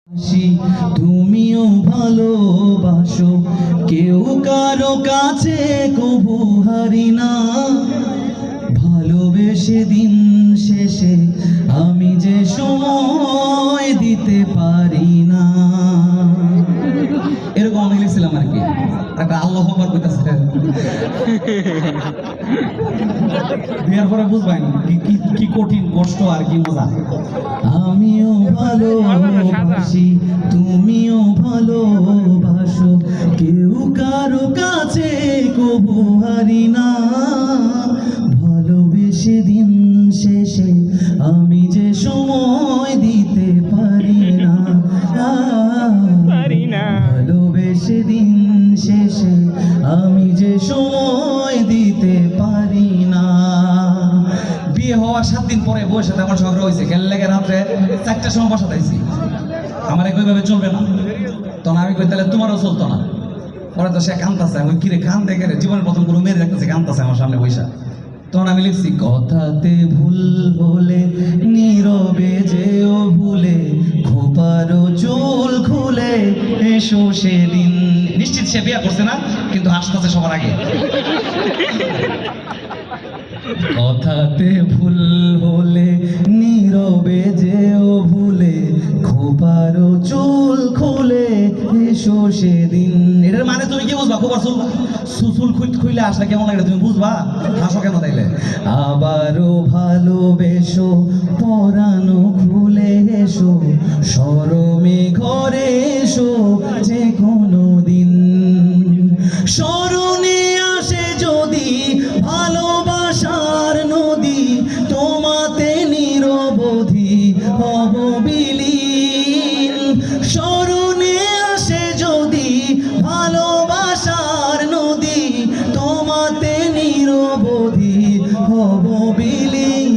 তুমিও ভালোবাসো, কেউ কারো কাছে কবু হারি না। ভালোবেসে দিন শেষে আমি যে সময় দিতে পারি না। এরকম আমি লিখছিলাম আর কি। একটা আল্লাহ আকবার কইতাছে, বিয়ার পরে বুঝবেন কি কঠিন কষ্ট আর কি মজা। আমিও ভালোবাসি, তুমিও ভালোবাসো, কেউ কারো কাছে কবু হারি না। ভালোবেসে দিন শেষে আমি যে সময় দিতে পারি না। ভালোবেসে দিন শেষে আমি যে সময় দিতে পারি না। বিয়ে হওয়ার 7 দিন পরে বউয়ের সাথে আমার ঝগড়া হয়েছে, খেলে লেগে রাত্রে 4টার সময় বসা দিয়েছি। আমার একইভাবে চলবে না, তখন আমি কই তাহলে তোমারও চলতো না। পরে তো সে কাঁদতেছে, আমি কিরে কান দেখে জীবনের প্রথম কোনো মেয়ে দেখতেছে কাঁদতেছে আমার সামনে বৈশা। তখন আমি লিখছি, কথাতে ভুল হলে নীরবে যেও ভুলে, খোপারও চুল খুলে এসো সেদিন। নিশ্চিত সে বিয়ে করছে না, কিন্তু আসতেছে সবার আগে। কথাতে ভুল হলে নীরবে যেও ভুলে, খোপারও চুল খুলে এসো সেদিন। এটার মানে তুমি কি বুঝবা? খোপার চুল খুলে আসলে কেমন লাগে তুমি বুঝবা? হাসো কেন তাইলে? আবারও ভালোবেসো, পরানো খুলে এসো, শরমে ঘরে এসো যে কোনো দিন। স্মরণে আসে যদি ভালোবাসার নদী, তোমাতে নিরবধি হব বিলীন। স্মরণে আসে যদি ভালোবাসার নদী, তোমাতে নিরবধি হব বিলীন।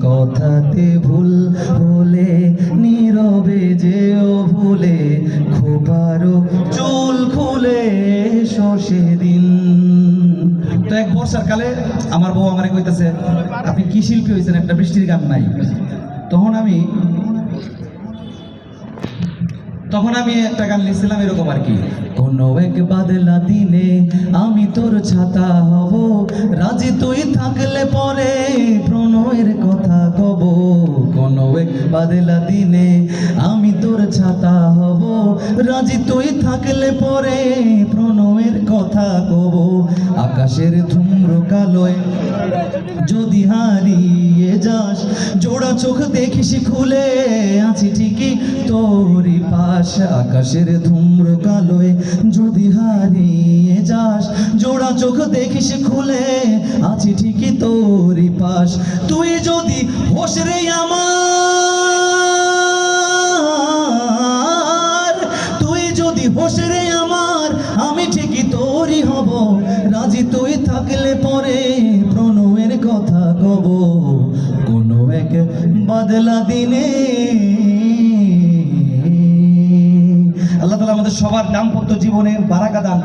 কথাতে ভুল হলে নীরবে যেও ভুলে, খোপারও চুল খুলে এসো সেদিন। তো এক বর্ষার কালে আমার বউ আমারে কইতেছে, আপনি কি শিল্পী হয়েছেন, একটা বৃষ্টির গান নাই। তখন আমি একটা গান লিখছিলাম এরকম আর কি, কোনো এক বাদলা দিনে আমি তোর ছাতা হব, রাজি তুই থাকলে পরে প্রণয়ের কথা কব। কোনো এক বাদলা দিনে আমি তোর ছাতা হব, রাজি তুই থাকলে পরে প্রণয়ের কথা কব। আকাশের ধূম্র কালোয় যদি হারিয়ে যাস, জোড়া চোখ দেখিস খুলে আছি ঠিকই তোরই পাশ। আকাশের ধূম্র কালোয় যদি হারিয়ে যাস, জোড়া চোখ দেখিস খুলে আছি ঠিকই তোরই পাশ। তুই যদি হোস রে আমার, তুই যদি হোস রে আমার, আমি ঠিকই তোরই হব, রাজি তুই থাকলে পরে প্রণয়ের কথা কব। কোনো এক বাদলা দিনে। আল্লাহ তাআলা আমাদের সবার দাম্পত্য জীবনে বারাকা দান।